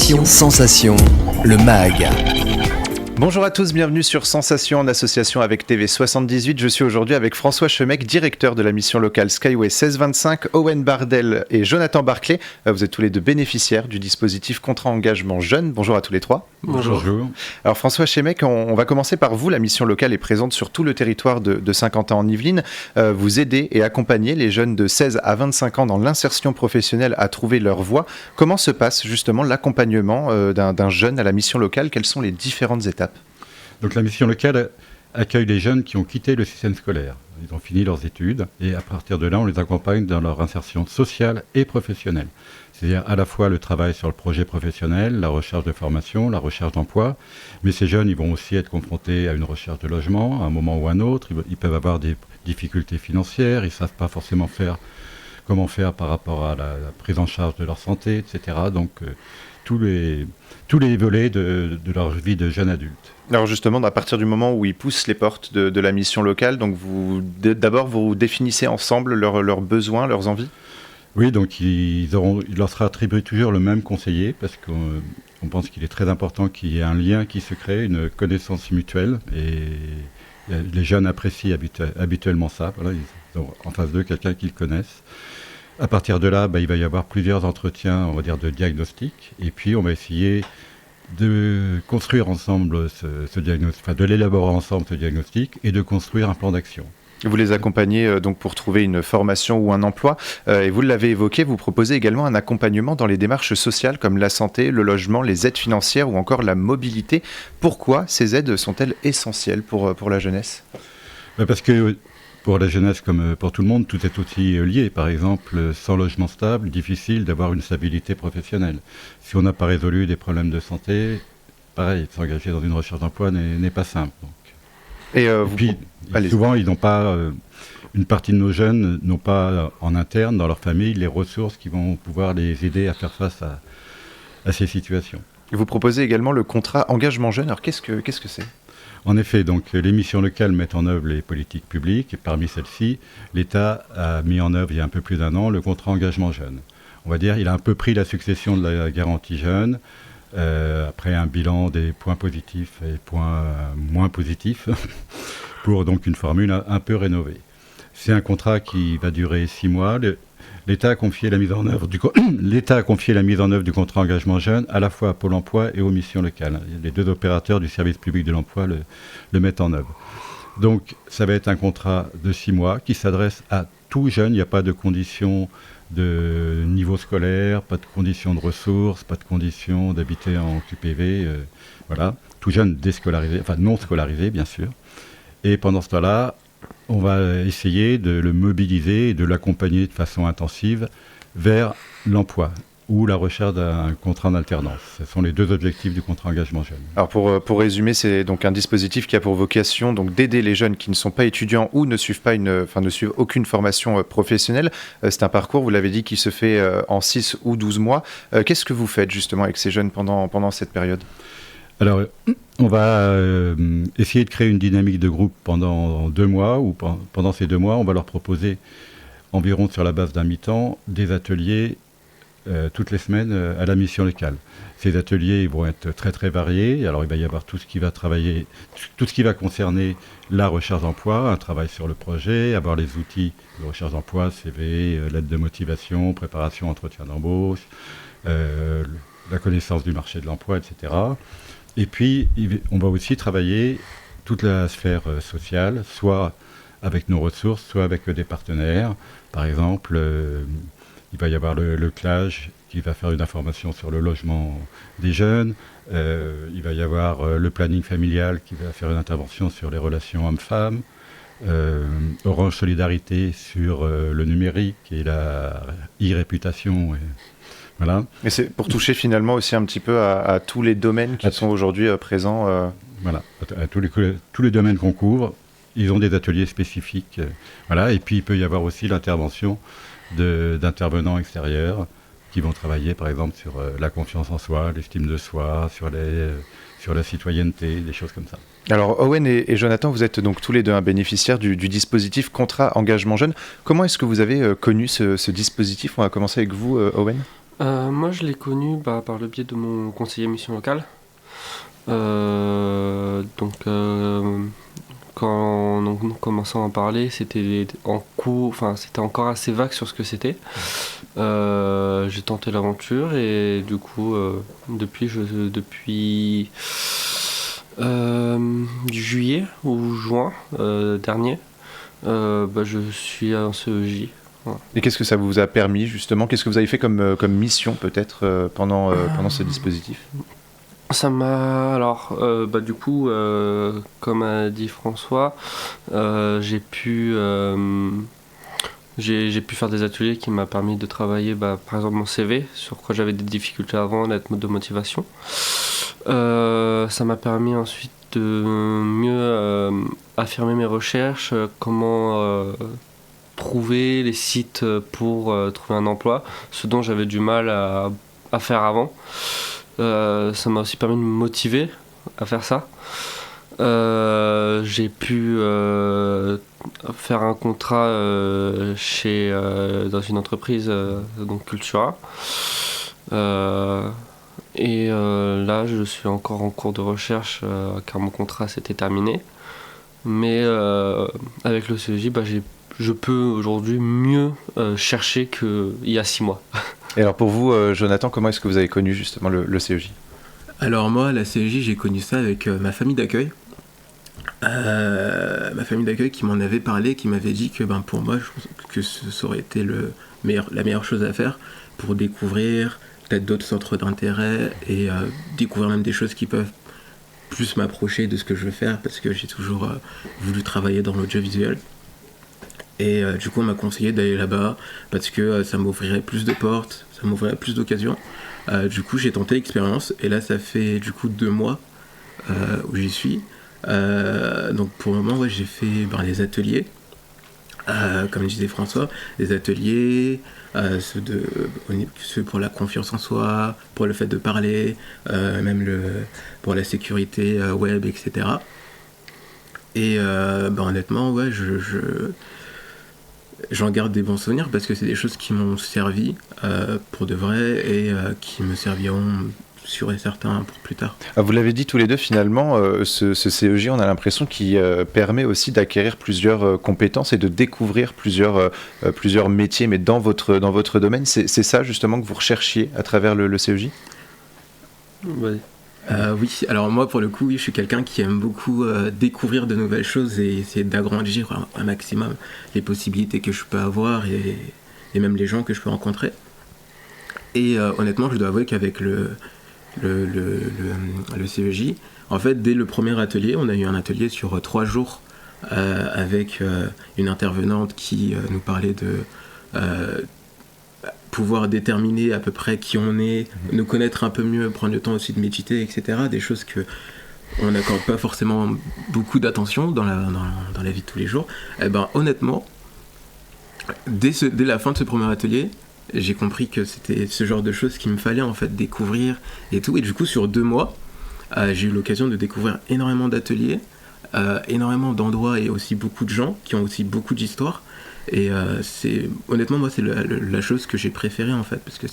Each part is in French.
Sensation, le MAG. Bonjour à tous, bienvenue sur Sensation en association avec TV78. Je suis aujourd'hui avec François Chemec, directeur de la mission locale Skyway 1625, Owen Bardel et Jonathan Barclay. Vous êtes tous les deux bénéficiaires du dispositif Contrat Engagement Jeune. Bonjour à tous les trois. Bonjour. Alors François Chemec, on va commencer par vous. La mission locale est présente sur tout le territoire de Saint-Quentin en Yvelines. Vous aidez et accompagnez les jeunes de 16 à 25 ans dans l'insertion professionnelle à trouver leur voie. Comment se passe justement l'accompagnement d'un jeune à la mission locale? Quelles sont les différentes étapes? Donc la mission locale accueille les jeunes qui ont quitté le système scolaire. Ils ont fini leurs études et à partir de là, on les accompagne dans leur insertion sociale et professionnelle. C'est-à-dire à la fois le travail sur le projet professionnel, la recherche de formation, la recherche d'emploi. Mais ces jeunes, ils vont aussi être confrontés à une recherche de logement à un moment ou à un autre. Ils peuvent avoir des difficultés financières, ils ne savent pas forcément comment faire par rapport à la prise en charge de leur santé, etc. Donc tous les volets de leur vie de jeune adulte. Alors justement, à partir du moment où ils poussent les portes de la mission locale, donc d'abord vous définissez ensemble leurs besoins, leurs envies? Oui, donc il leur sera attribué toujours le même conseiller parce qu'on pense qu'il est très important qu'il y ait un lien qui se crée, une connaissance mutuelle, et les jeunes apprécient habituellement ça. Voilà, ils ont en face d'eux quelqu'un qu'ils connaissent. À partir de là, il va y avoir plusieurs entretiens, on va dire, de diagnostic, et puis on va essayer de construire ensemble ce diagnostic, enfin de l'élaborer ensemble ce diagnostic et de construire un plan d'action. Vous les accompagnez donc pour trouver une formation ou un emploi, et vous l'avez évoqué, vous proposez également un accompagnement dans les démarches sociales comme la santé, le logement, les aides financières ou encore la mobilité. Pourquoi ces aides sont-elles essentielles pour la jeunesse? Parce que pour la jeunesse comme pour tout le monde, tout est aussi lié. Par exemple, sans logement stable, difficile d'avoir une stabilité professionnelle. Si on n'a pas résolu des problèmes de santé, pareil, s'engager dans une recherche d'emploi n'est pas simple. Donc. Et puis, souvent, ils n'ont pas, une partie de nos jeunes n'ont pas en interne, dans leur famille, les ressources qui vont pouvoir les aider à faire face à ces situations. Vous proposez également le contrat engagement jeune. Alors qu'est-ce que c'est ? En effet, donc les missions locales mettent en œuvre les politiques publiques et parmi celles-ci, l'État a mis en œuvre il y a un peu plus d'1 an le contrat engagement jeune. On va dire il a un peu pris la succession de la garantie jeune, après un bilan des points positifs et points moins positifs, pour donc une formule un peu rénovée. C'est un contrat qui va durer 6 mois. L'État a confié la mise en œuvre du contrat engagement jeune à la fois à Pôle emploi et aux missions locales. Les deux opérateurs du service public de l'emploi le mettent en œuvre. Donc ça va être un contrat de 6 mois qui s'adresse à tout jeune. Il n'y a pas de conditions de niveau scolaire, pas de conditions de ressources, pas de conditions d'habiter en QPV. Voilà, tout jeune déscolarisé, enfin non scolarisé bien sûr. Et pendant ce temps-là, on va essayer de le mobiliser et de l'accompagner de façon intensive vers l'emploi ou la recherche d'un contrat d'alternance. Ce sont les deux objectifs du contrat engagement jeune. Alors pour résumer, c'est donc un dispositif qui a pour vocation donc d'aider les jeunes qui ne sont pas étudiants ou ne suivent aucune formation professionnelle. C'est un parcours, vous l'avez dit, qui se fait en 6 ou 12 mois. Qu'est-ce que vous faites justement avec ces jeunes pendant cette période ? Alors, on va essayer de créer une dynamique de groupe pendant 2 mois, ou pendant ces 2 mois, on va leur proposer environ sur la base d'un mi-temps des ateliers toutes les semaines à la mission locale. Ces ateliers ils vont être très très variés. Alors il va y avoir tout ce qui va concerner la recherche d'emploi, un travail sur le projet, avoir les outils de recherche d'emploi, CV, lettre de motivation, préparation, entretien d'embauche, la connaissance du marché de l'emploi, etc. Et puis, on va aussi travailler toute la sphère sociale, soit avec nos ressources, soit avec des partenaires. Par exemple, il va y avoir le CLAGE qui va faire une information sur le logement des jeunes. Il va y avoir le planning familial qui va faire une intervention sur les relations hommes-femmes. Orange Solidarité sur le numérique et la e-réputation. Voilà. Et c'est pour toucher finalement aussi un petit peu à tous les domaines qui sont aujourd'hui présents. Voilà, à tous les domaines qu'on couvre, ils ont des ateliers spécifiques. Voilà. Et puis il peut y avoir aussi l'intervention d'intervenants extérieurs qui vont travailler par exemple sur la confiance en soi, l'estime de soi, sur la citoyenneté, des choses comme ça. Alors Owen et Jonathan, vous êtes donc tous les deux un bénéficiaire du dispositif Contrat Engagement Jeune. Comment est-ce que vous avez connu ce dispositif ? On va commencer avec vous, Owen. Moi, je l'ai connu par le biais de mon conseiller mission locale. Donc, quand on commençait à en parler, c'était en cours, enfin, c'était encore assez vague sur ce que c'était. J'ai tenté l'aventure et du coup, depuis juillet ou juin dernier, je suis en CEJ. Voilà. Et qu'est-ce que ça vous a permis justement? Qu'est-ce que vous avez fait comme mission peut-être pendant ce dispositif? Ça m'a... Alors, du coup, comme a dit François, j'ai pu faire des ateliers qui m'ont permis de travailler, par exemple, mon CV, sur quoi j'avais des difficultés avant, lettre de motivation. Ça m'a permis ensuite de mieux affirmer mes recherches, comment trouver les sites pour trouver un emploi, ce dont j'avais du mal à faire avant. Ça m'a aussi permis de me motiver à faire ça. J'ai pu faire un contrat dans une entreprise, donc Cultura. Là, je suis encore en cours de recherche car mon contrat s'était terminé. Mais avec le CEJ, je peux aujourd'hui mieux chercher qu'il y a 6 mois. Et alors pour vous, Jonathan, comment est-ce que vous avez connu justement le CEJ? Alors moi, la CEJ, j'ai connu ça avec ma famille d'accueil. Ma famille d'accueil qui m'en avait parlé, qui m'avait dit que pour moi, je pense que ça aurait été la meilleure chose à faire pour découvrir peut-être d'autres centres d'intérêt et découvrir même des choses qui peuvent plus m'approcher de ce que je veux faire, parce que j'ai toujours voulu travailler dans l'audiovisuel. Et du coup, on m'a conseillé d'aller là-bas parce que ça m'ouvrirait plus de portes, ça m'ouvrirait plus d'occasions. Du coup, j'ai tenté l'expérience et là, ça fait du coup 2 mois où j'y suis. Donc pour le moment, j'ai fait les ateliers, comme disait François, les ateliers, ceux pour la confiance en soi, pour le fait de parler, même pour la sécurité web, etc. Et honnêtement, j'en garde des bons souvenirs parce que c'est des choses qui m'ont servi pour de vrai et qui me serviront sûr et certain pour plus tard. Vous l'avez dit tous les deux, finalement, ce CEJ, on a l'impression qu'il permet aussi d'acquérir plusieurs compétences et de découvrir plusieurs métiers, mais dans votre domaine. C'est ça justement que vous recherchiez à travers le CEJ? Ouais. Oui, alors moi pour le coup, je suis quelqu'un qui aime beaucoup découvrir de nouvelles choses et essayer d'agrandir un maximum les possibilités que je peux avoir et même les gens que je peux rencontrer. Et honnêtement, je dois avouer qu'avec le CEJ, en fait, dès le premier atelier, on a eu un atelier sur 3 jours avec une intervenante qui nous parlait de pouvoir déterminer à peu près qui on est, nous connaître un peu mieux, prendre le temps aussi de méditer, etc. Des choses que on n'accorde pas forcément beaucoup d'attention dans la vie de tous les jours. Et honnêtement, dès la fin de ce premier atelier, j'ai compris que c'était ce genre de choses qu'il me fallait en fait découvrir et tout. Et du coup, sur 2 mois, j'ai eu l'occasion de découvrir énormément d'ateliers, énormément d'endroits et aussi beaucoup de gens qui ont aussi beaucoup d'histoires. Et honnêtement, moi, c'est la chose que j'ai préférée en fait, parce que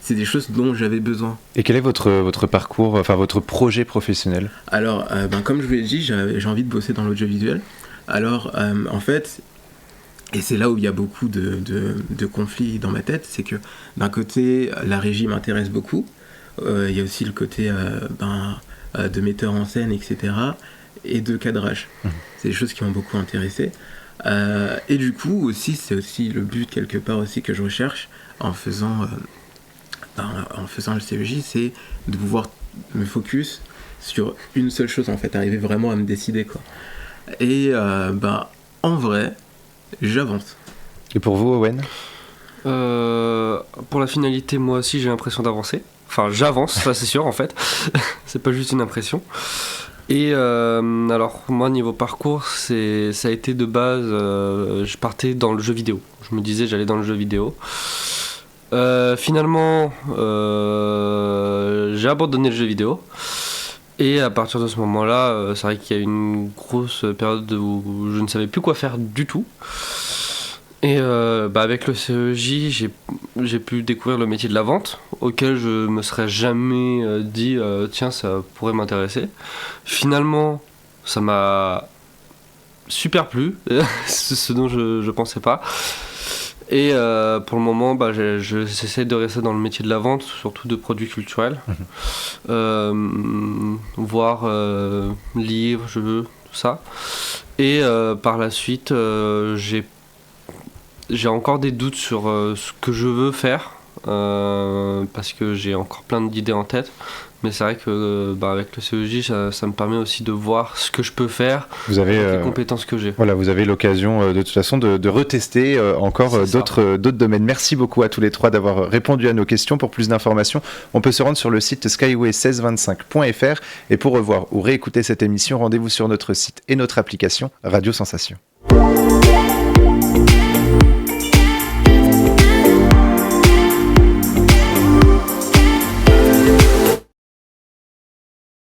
c'est des choses dont j'avais besoin. Et quel est votre parcours, enfin votre projet professionnel? Alors, comme je vous l'ai dit, j'ai envie de bosser dans l'audiovisuel. Alors, en fait, et c'est là où il y a beaucoup de conflits dans ma tête, c'est que d'un côté, la régie m'intéresse beaucoup. Il y a aussi le côté de metteur en scène, etc. et de cadrage. C'est des choses qui m'ont beaucoup intéressé. Et du coup, aussi, c'est aussi le but quelque part aussi que je recherche en faisant le CEJ, c'est de pouvoir me focus sur une seule chose, en fait, arriver vraiment à me décider, quoi. Et en vrai, j'avance. Et pour vous, Owen? Pour la finalité, moi aussi, j'ai l'impression d'avancer. Enfin, j'avance, ça c'est sûr, en fait. C'est pas juste une impression. Et alors, moi, niveau parcours, ça a été de base, je partais dans le jeu vidéo. Je me disais, j'allais dans le jeu vidéo. Finalement, j'ai abandonné le jeu vidéo. Et à partir de ce moment-là, c'est vrai qu'il y a eu une grosse période où je ne savais plus quoi faire du tout. Et avec le CEJ, j'ai pu découvrir le métier de la vente, auquel je me serais jamais dit tiens, ça pourrait m'intéresser. Finalement, ça m'a super plu, ce dont je pensais pas. Et pour le moment, j'essaie de rester dans le métier de la vente, surtout de produits culturels. Voir livres, jeux, tout ça. Et par la suite, j'ai encore des doutes sur ce que je veux faire, parce que j'ai encore plein d'idées en tête. Mais c'est vrai que avec le CEJ, ça me permet aussi de voir ce que je peux faire, les compétences que j'ai. Voilà, vous avez l'occasion de toute façon de retester encore d'autres domaines. Merci beaucoup à tous les trois d'avoir répondu à nos questions. Pour plus d'informations, on peut se rendre sur le site skyway1625.fr. Et pour revoir ou réécouter cette émission, rendez-vous sur notre site et notre application Radio Sensation.